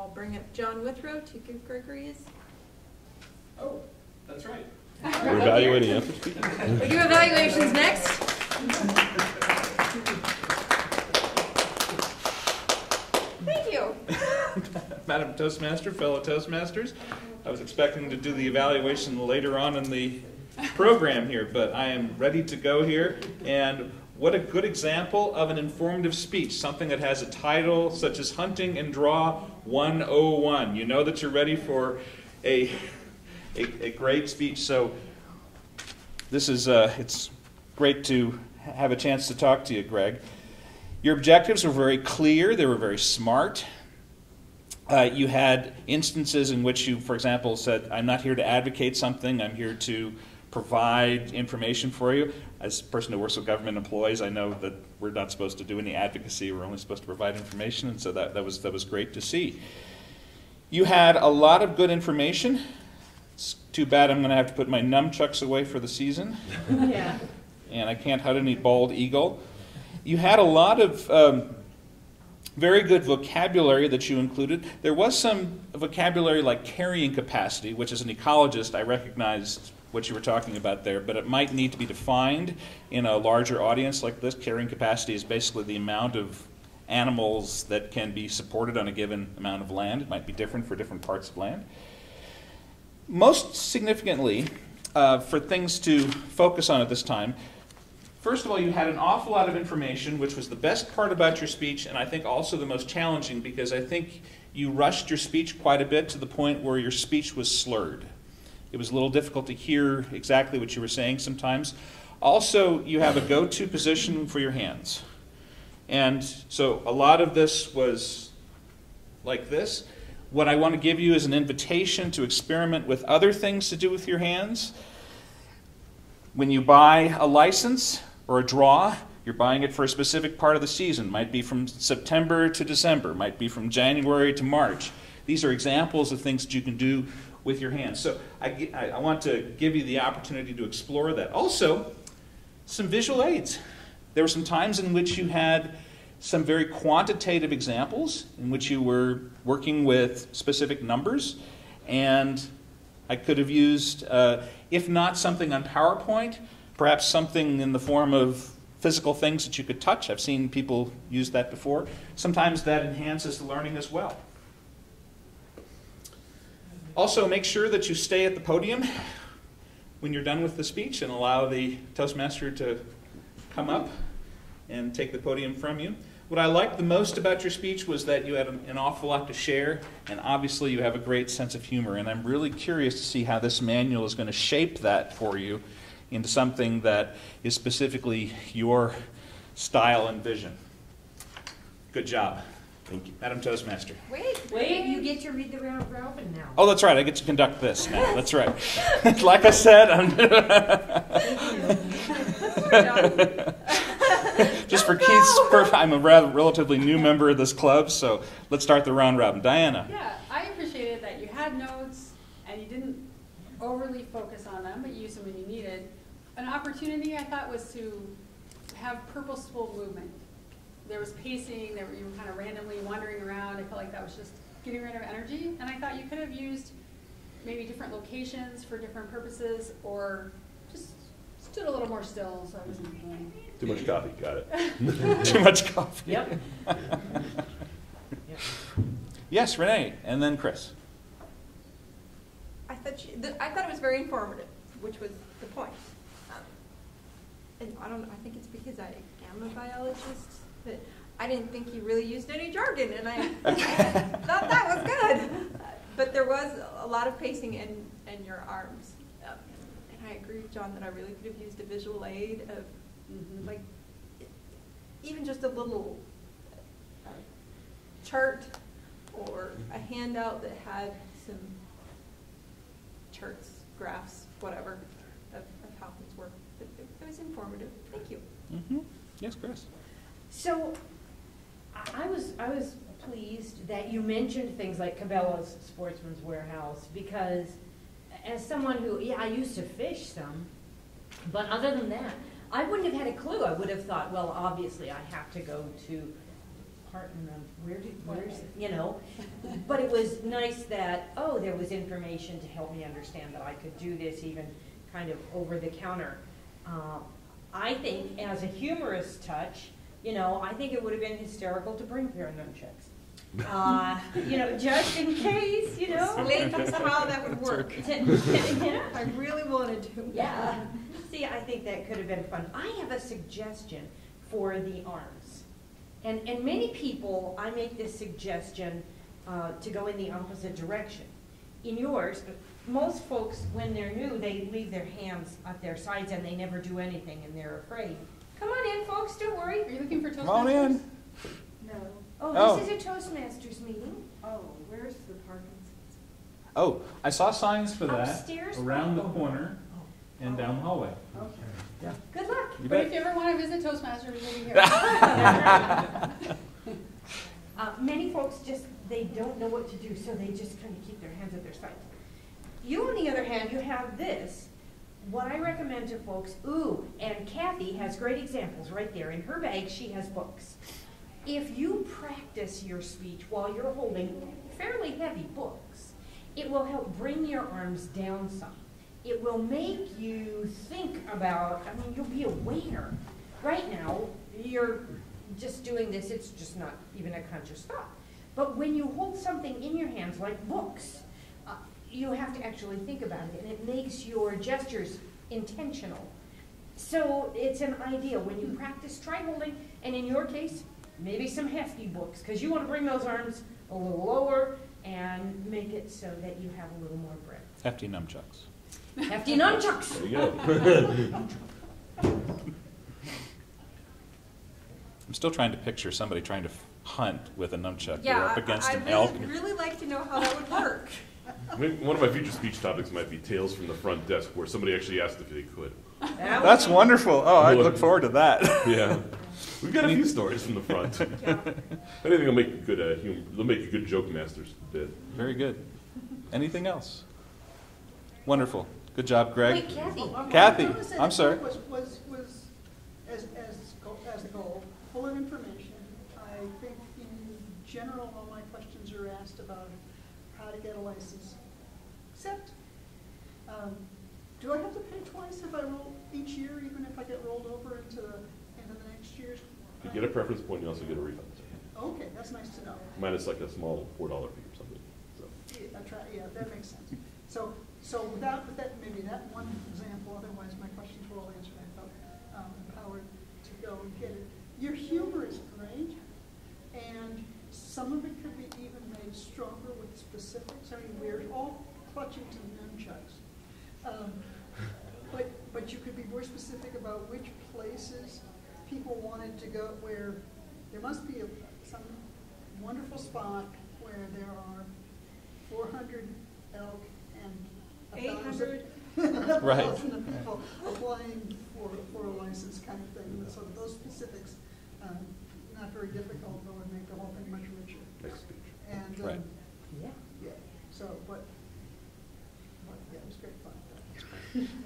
I'll bring up John Withrow to give Gregory his. Oh, that's right. We're evaluating after speaking. We do evaluations next. Thank you. Madam Toastmaster, fellow Toastmasters, I was expecting to do the evaluation later on in the program here, but I am ready to go here. And what a good example of an informative speech, something that has a title such as Hunting and Draw 101. You know that you're ready for a great speech. So this is it's great to have a chance to talk to you, Greg. Your objectives were very clear. They were very smart. You had instances in which you, for example, said, I'm not here to advocate something. I'm here to provide information for you. As a person who works with government employees, I know that we're not supposed to do any advocacy. We're only supposed to provide information, and so that was great to see. You had a lot of good information. It's too bad I'm going to have to put my nunchucks away for the season. Yeah. And I can't hunt any bald eagle. You had a lot of very good vocabulary that you included. There was some vocabulary like carrying capacity, which as an ecologist I recognized what you were talking about there, but it might need to be defined in a larger audience like this. Carrying capacity is basically the amount of animals that can be supported on a given amount of land. It might be different for different parts of land. Most significantly, for things to focus on at this time, first of all, you had an awful lot of information, which was the best part about your speech, and I think also the most challenging, because I think you rushed your speech quite a bit to the point where your speech was slurred. It was a little difficult to hear exactly what you were saying sometimes. Also, you have a go-to position for your hands. And so a lot of this was like this. What I want to give you is an invitation to experiment with other things to do with your hands. When you buy a license or a draw, you're buying it for a specific part of the season. Might be from September to December. Might be from January to March. These are examples of things that you can do with your hands. So I want to give you the opportunity to explore that. Also, some visual aids. There were some times in which you had some very quantitative examples in which you were working with specific numbers, and I could have used, if not something on PowerPoint, perhaps something in the form of physical things that you could touch. I've seen people use that before. Sometimes that enhances the learning as well. Also, make sure that you stay at the podium when you're done with the speech and allow the Toastmaster to come up and take the podium from you. What I liked the most about your speech was that you had an awful lot to share, and obviously you have a great sense of humor, and I'm really curious to see how this manual is going to shape that for you into something that is specifically your style and vision. Good job. Thank you. Madam Toastmaster. Wait, you get to read the round robin now. Oh, that's right. I get to conduct this now. That's right. Like I said, just for Keith's I'm a relatively new member of this club, so let's start the round robin. Diana. Yeah, I appreciated that you had notes and you didn't overly focus on them, but you used them when you needed. An opportunity, I thought, was to have purposeful movement. There was pacing, you were kind of randomly wandering around. I felt like that was just getting rid of energy. And I thought you could have used maybe different locations for different purposes, or just stood a little more still so I wasn't going. Too much coffee, got it. Too much coffee. Yep. Yes, Renee, and then Chris. I thought it was very informative, which was the point. And I think it's because I am a biologist, but I didn't think you really used any jargon, and I thought that was good. But there was a lot of pacing in your arms. And I agree with John that I really could have used a visual aid of, like, even just a little chart or a handout that had some charts, graphs, whatever, of how things work. It was informative. Thank you. Mm-hmm. Yes, Chris. So I was pleased that you mentioned things like Cabela's Sportsman's Warehouse, because as someone who, I used to fish some, but other than that, I wouldn't have had a clue. I would have thought, well, obviously I have to go to part in them? Where's, you know? But it was nice that, oh, there was information to help me understand that I could do this even kind of over the counter. I think as a humorous touch, you know, I think it would have been hysterical to bring a pair of nunchucks. You know, just in case, you know. Explain how that would work. Yeah. I really wanted to. Yeah. See, I think that could have been fun. I have a suggestion for the arms. And many people, I make this suggestion to go in the opposite direction. In yours, most folks, when they're new, they leave their hands at their sides and they never do anything and they're afraid. Come on in, folks, don't worry. Are you looking for Toastmasters? Come on in. No. Oh, this is a Toastmasters meeting. Oh, where's the Parkinson's? Oh, I saw signs for that Upstairs? around the corner and down the hallway. Okay. Yeah. Good luck. You But if bet. you ever want to visit Toastmasters, we'll be here. Many folks just, they don't know what to do, so they just kind of keep their hands at their sides. You, on the other hand, you have this. What I recommend to folks, and Kathy has great examples right there. In her bag, she has books. If you practice your speech while you're holding fairly heavy books, it will help bring your arms down some. It will make you think about, I mean, you'll be aware. Right now, you're just doing this, it's just not even a conscious thought. But when you hold something in your hands, like books, you have to actually think about it, and it makes your gestures intentional. So it's an idea. When you practice, try holding, and in your case, maybe some hefty books, because you want to bring those arms a little lower and make it so that you have a little more breadth. Hefty nunchucks. Hefty nunchucks. There you go. I'm still trying to picture somebody trying to hunt with a nunchuck. They're Yeah, up against I an elk. would really like to know how that would work. One of my future speech topics might be tales from the front desk, where somebody actually asked if they could. That's wonderful. Oh, I look forward to that. Yeah, we've got a few stories from the front. Yeah. Anything will make a good they'll make a good joke master's bit. Very good. Anything else? Wonderful. Good job, Greg. Wait, Kathy. Kathy, I was gonna say I'm the sorry. book was as goal, full of information. I think in general, all my questions are asked about how to get a license. Except, do I have to pay twice if I roll each year, even if I get rolled over into the next year's? You get a preference point, you also get a refund. Okay, that's nice to know. Minus like a small $4 fee or something. So. Yeah, that makes sense. So with that, maybe that one example, otherwise my questions were all answered. I felt empowered to go and get it. Your humor is great, and some of it could be even made stronger with specifics. I mean, we're all clutching to nunchucks. But you could be more specific about which places people wanted to go, where there must be some wonderful spot where there are 400 elk and 800. 1,000 Right. people applying for a license kind of thing. So those specifics, not very difficult, but would make the whole thing much richer. Next speech. And Right. yeah. So, but yeah, it was great fun.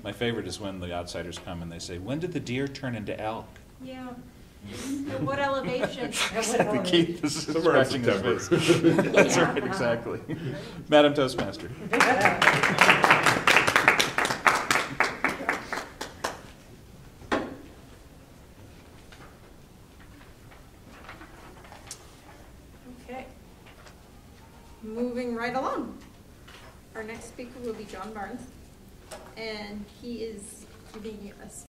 My favorite is when the outsiders come and they say, "When did the deer turn into elk?" Yeah. At what elevation? Keith is Somewhere in scratching his September. face. That's right, exactly. Madam Toastmaster. Okay. Moving right along. Our next speaker will be John Barnes, and he is giving a